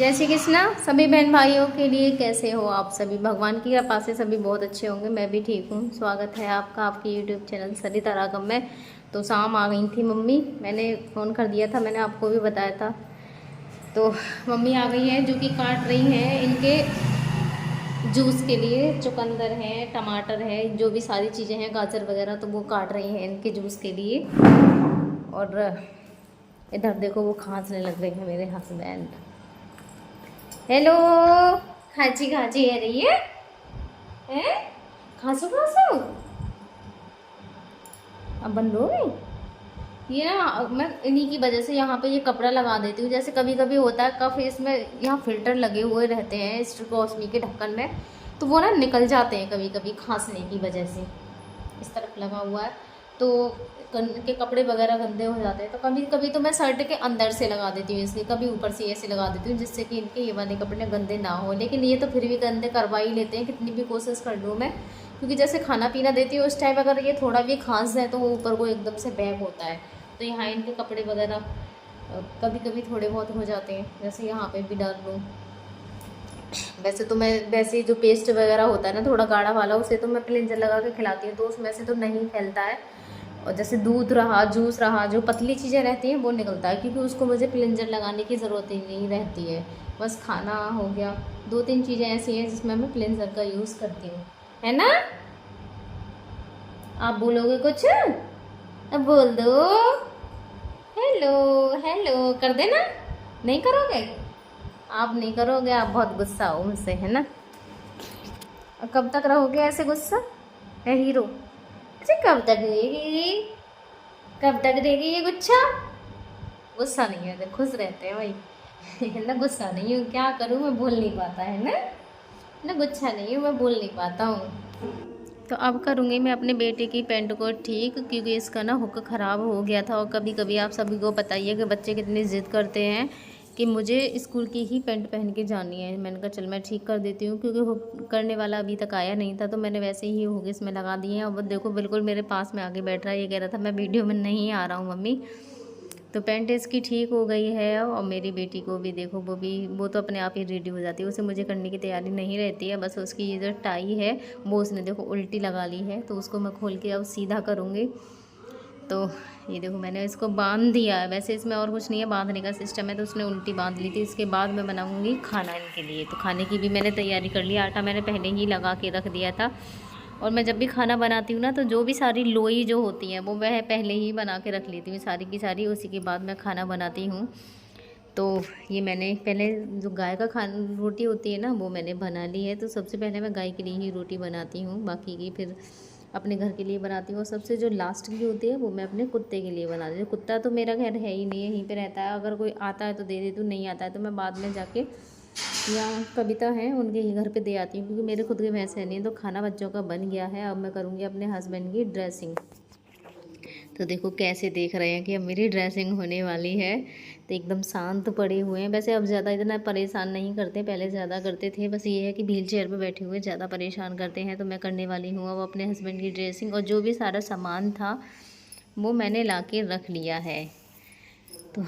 जय श्री कृष्णा सभी बहन भाइयों के लिए। कैसे हो आप सभी? भगवान की कृपा से सभी बहुत अच्छे होंगे। मैं भी ठीक हूँ। स्वागत है आपका आपके यूट्यूब चैनल सरिता रागम में। तो शाम आ गई थी मम्मी, मैंने फ़ोन कर दिया था, मैंने आपको भी बताया था। तो मम्मी आ गई हैं जो कि काट रही हैं इनके जूस के लिए। चुकंदर है, टमाटर है, जो भी सारी चीज़ें हैं, गाजर वगैरह, तो वो काट रही हैं इनके जूस के लिए। और इधर देखो वो खांसने लग गए हैं मेरे हस्बैंड। हेलो, खाची खाची है रही है हैं? खांसो खांसो अब बंद हो गई ये ना। मैं इन्हीं की वजह से यहाँ पे ये कपड़ा लगा देती हूँ। जैसे कभी कभी होता है कफ, इसमें यहाँ फिल्टर लगे हुए रहते हैं स्ट्रिकोस्मी के ढक्कन में, तो वो ना निकल जाते हैं कभी कभी खांसने की वजह से। इस तरफ लगा हुआ है तो के कपड़े वगैरह गंदे हो जाते हैं। तो कभी कभी तो मैं शर्ट के अंदर से लगा देती हूँ इसलिए, कभी ऊपर से ऐसे लगा देती हूँ जिससे कि इनके ये वाले कपड़े गंदे ना हो। लेकिन ये तो फिर भी गंदे करवा ही लेते हैं कितनी भी कोशिश कर लूँ मैं, क्योंकि जैसे खाना पीना देती हूँ उस टाइम अगर ये थोड़ा भी खांस जाए तो वो ऊपर को एकदम से बैग होता है। तो यहाँ इनके कपड़े वगैरह कभी कभी थोड़े बहुत हो जाते हैं, जैसे यहाँ पे भी डाल लूँ। वैसे तो मैं वैसे जो पेस्ट वगैरह होता है ना थोड़ा गाढ़ा वाला, उसे तो मैं क्लिंजर लगा के खिलाती हूँ, तो उसमें से तो नहीं फैलता है। और जैसे दूध रहा, जूस रहा, जो पतली चीज़ें रहती हैं वो निकलता है, क्योंकि उसको मुझे क्लिंजर लगाने की ज़रूरत ही नहीं रहती है। बस खाना हो गया, दो तीन चीज़ें ऐसी हैं जिसमें मैं क्लिंजर का यूज़ करती हूँ, है ना? आप बोलोगे कुछ? अब बोल दो। हेलो हेलो कर देना। नहीं करोगे? आप नहीं करोगे, आप बहुत गुस्सा हो मुझसे, है ना? और कब तक रहोगे ऐसे गुस्सा है हीरो? अच्छा कब तक रहेगी? कब तक रहेगी ये गुच्छा? गुस्सा नहीं है, खुश रहते हैं भाई। है ना? गुस्सा नहीं हूँ, क्या करूँ, मैं बोल नहीं पाता, है ना? ना गुच्छा नहीं हूँ, मैं बोल नहीं पाता हूँ। तो अब करूँगी मैं अपने बेटे की पैंट को ठीक, क्योंकि इसका ना हुक ख़राब हो गया था। और कभी कभी आप सभी को बताइए कि बच्चे कितनी ज़िद करते हैं कि मुझे स्कूल की ही पैंट पहन के जानी है। मैंने कहा चल मैं ठीक कर देती हूँ, क्योंकि हुक करने वाला अभी तक आया नहीं था, तो मैंने वैसे ही हुक इसमें लगा दिए हैं। और वो देखो बिल्कुल मेरे पास में आके बैठ रहा है, ये कह रहा था मैं वीडियो में नहीं आ रहा हूँ मम्मी। तो पैंट इसकी ठीक हो गई है। और मेरी बेटी को भी देखो, वो तो अपने आप ही रेडी हो जाती है, उसे मुझे करने की तैयारी नहीं रहती है। बस उसकी ये जो टाई है वो उसने देखो उल्टी लगा ली है, तो उसको मैं खोल के अब सीधा करूँगी। तो ये देखो मैंने इसको बांध दिया है, वैसे इसमें और कुछ नहीं है, बांधने का सिस्टम है, तो उसने उल्टी बांध ली थी। इसके बाद मैं बनाऊँगी खाना इनके लिए। तो खाने की भी मैंने तैयारी कर ली, आटा मैंने पहले ही लगा के रख दिया था। और मैं जब भी खाना बनाती हूँ ना, तो जो भी सारी लोई जो होती हैं वो वह पहले ही बना के रख लेती हूँ सारी की सारी, उसी के बाद मैं खाना बनाती हूँ। तो ये मैंने पहले जो गाय का खाना रोटी होती है ना वो मैंने बना ली है। तो सबसे पहले मैं गाय के लिए ही रोटी बनाती हूँ, बाकी की फिर अपने घर के लिए बनाती हूँ। और सबसे जो लास्ट की होती है वो मैं अपने कुत्ते के लिए बनाती हूँ। कुत्ता तो मेरा घर है ही नहीं है, यहीं पे रहता है, अगर कोई आता है तो दे देती हूँ, नहीं आता है तो मैं बाद में जाके, या कविता है उनके ही घर पे दे आती हूँ, क्योंकि मेरे खुद के भैंस है नहीं। तो खाना बच्चों का बन गया है, अब मैं करूँगी अपने हस्बैंड की ड्रेसिंग। तो देखो कैसे देख रहे हैं कि अब मेरी ड्रेसिंग होने वाली है। तो एकदम शांत पड़े हुए हैं। वैसे अब ज़्यादा इतना परेशान नहीं करते, पहले ज़्यादा करते थे। बस ये है कि व्हील चेयर पर बैठे हुए ज़्यादा परेशान करते हैं। तो मैं करने वाली हूँ अब अपने हस्बैंड की ड्रेसिंग। और जो भी सारा सामान था वो मैंने ला के रख लिया है। तो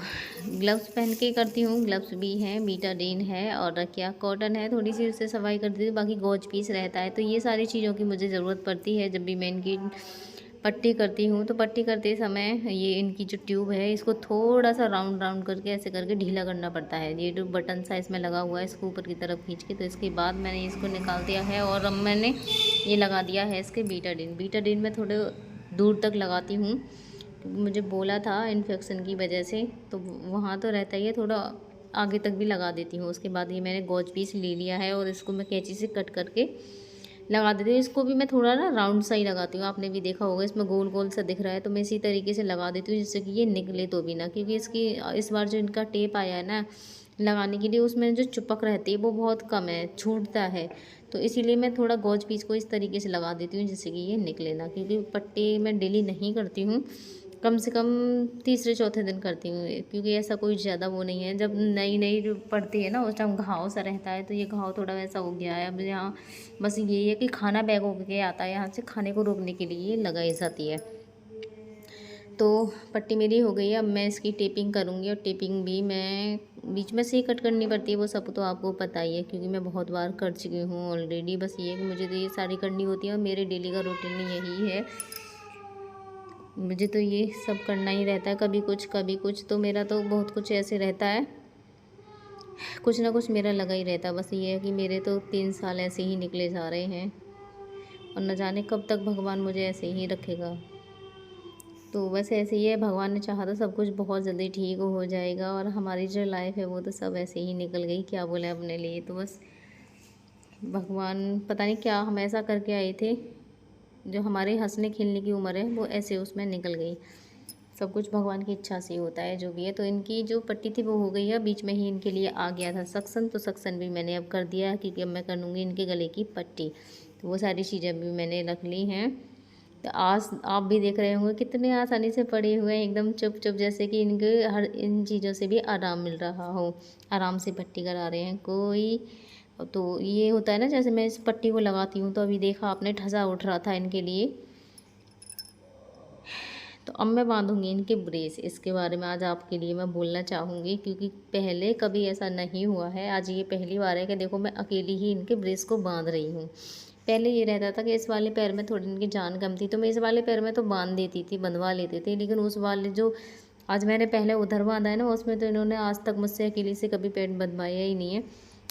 ग्लव्स पहन के करती हूँ, ग्लव्स भी हैं, बीटाडीन है और क्या कॉटन है, थोड़ी सी उससे सफाई करती हूँ, बाकी गॉज पीस रहता है। तो ये सारी चीज़ों की मुझे ज़रूरत पड़ती है जब भी मैं इनकी पट्टी करती हूँ। तो पट्टी करते समय ये इनकी जो ट्यूब है इसको थोड़ा सा राउंड राउंड करके ऐसे करके ढीला करना पड़ता है। ये जो बटन सा इसमें लगा हुआ है इसको ऊपर की तरफ खींच के, तो इसके बाद मैंने इसको निकाल दिया है। और अब मैंने ये लगा दिया है इसके बीटाडीन। बीटाडीन में थोड़े दूर तक लगाती हूँ, क्योंकि मुझे बोला था इन्फेक्शन की वजह से, तो वहाँ तो रहता ही है, थोड़ा आगे तक भी लगा देती हूँ। उसके बाद ये मैंने गॉज पीस ले लिया है और इसको मैं कैंची से कट करके लगा देती हूँ। इसको भी मैं थोड़ा ना राउंड सा ही लगाती हूँ, आपने भी देखा होगा इसमें गोल गोल सा दिख रहा है, तो मैं इसी तरीके से लगा देती हूँ जिससे कि ये निकले तो भी ना, क्योंकि इसकी इस बार जो इनका टेप आया है ना लगाने के लिए, उसमें जो चिपक रहती है वो बहुत कम है, छूटता है। तो इसीलिए मैं थोड़ा गॉज पीस को इस तरीके से लगा देती हूँ जिससे कि ये निकले ना, क्योंकि पट्टी मैं डेली नहीं करती हूँ, कम से कम तीसरे चौथे दिन करती हूँ, क्योंकि ऐसा कोई ज़्यादा वो नहीं है। जब नई नई जो पड़ती है ना उस टाइम घाव सा रहता है, तो ये घाव थोड़ा वैसा हो गया है। अब यहाँ बस यही है कि खाना बैग हो के आता है यहाँ से, खाने को रोकने के लिए लगाई जाती है। तो पट्टी मेरी हो गई है, अब मैं इसकी टेपिंग करूँगी। और टेपिंग भी मैं बीच में से ही कट करनी पड़ती है, वो सब तो आपको पता ही है, क्योंकि मैं बहुत बार कर चुकी हूँ ऑलरेडी। बस ये है कि मुझे तो ये सारी करनी होती है और मेरे डेली का रूटीन यही है। मुझे तो ये सब करना ही रहता है, कभी कुछ तो मेरा तो बहुत कुछ ऐसे रहता है, कुछ ना कुछ मेरा लगा ही रहता है। बस ये है कि मेरे तो 3 साल ऐसे ही निकले जा रहे हैं और न जाने कब तक भगवान मुझे ऐसे ही रखेगा। तो बस ऐसे ही है, भगवान ने चाहा तो सब कुछ बहुत जल्दी ठीक हो जाएगा, और हमारी जो लाइफ है वो तो सब ऐसे ही निकल गई, क्या बोले अपने लिए। तो बस भगवान पता नहीं क्या हम ऐसा करके आए थे, जो हमारे हंसने खेलने की उम्र है वो ऐसे उसमें निकल गई। सब कुछ भगवान की इच्छा से ही होता है जो भी है। तो इनकी जो पट्टी थी वो हो गई है, बीच में ही इनके लिए आ गया था सक्शन, तो सक्शन भी मैंने अब कर दिया है, क्योंकि अब मैं कर लूँगी इनके गले की पट्टी। तो वो सारी चीज़ें भी मैंने रख ली हैं। तो आज आप भी देख रहे होंगे कितने आसानी से पड़े हुए हैं, एकदम चुप चुप, जैसे कि इनके हर इन चीज़ों से भी आराम मिल रहा हो, आराम से पट्टी करा रहे हैं कोई। तो ये होता है ना, जैसे मैं इस पट्टी को लगाती हूँ तो अभी देखा आपने ठसा उठ रहा था इनके लिए। तो अब मैं बांधूंगी इनके ब्रेस, इसके बारे में आज आपके लिए मैं बोलना चाहूँगी, क्योंकि पहले कभी ऐसा नहीं हुआ है। आज ये पहली बार है कि देखो मैं अकेली ही इनके ब्रेस को बांध रही हूँ। पहले ये रहता था कि इस वाले पैर में थोड़ी इनकी जान कम थी, तो मैं इस वाले पैर में तो बांध देती थी, बंधवा लेते थे, लेकिन उस वाले जो आज मैंने पहले उधर बांधा है ना, उसमें तो इन्होंने आज तक मुझसे अकेली से कभी पैर बंधवाया ही नहीं है।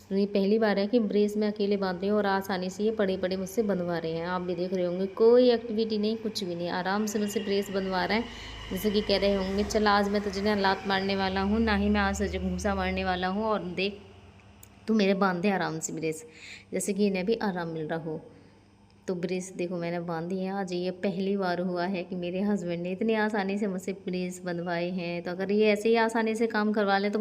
तो ये पहली बार है कि ब्रेस में अकेले बांध रही हूँ और आसानी से ये पड़े पड़े मुझसे बंधवा रहे हैं। आप भी देख रहे होंगे कोई एक्टिविटी नहीं, कुछ भी नहीं, आराम से मुझसे ब्रेस बंधवा रहे हैं। जैसे कि कह रहे होंगे चल आज मैं तुझे ना लात मारने वाला हूँ, ना ही मैं आज तुझे घूसा मारने वाला हूँ, और देख तू मेरे बांधे आराम से ब्रेस, जैसे कि इन्हें भी आराम मिल रहा हो। तो ब्रेस देखो मैंने बांधी है। आज ये पहली बार हुआ है कि मेरे हस्बैंड ने इतनी आसानी से मुझसे ब्रेस बंधवाए हैं। तो अगर ये ऐसे ही आसानी से काम करवा लें तो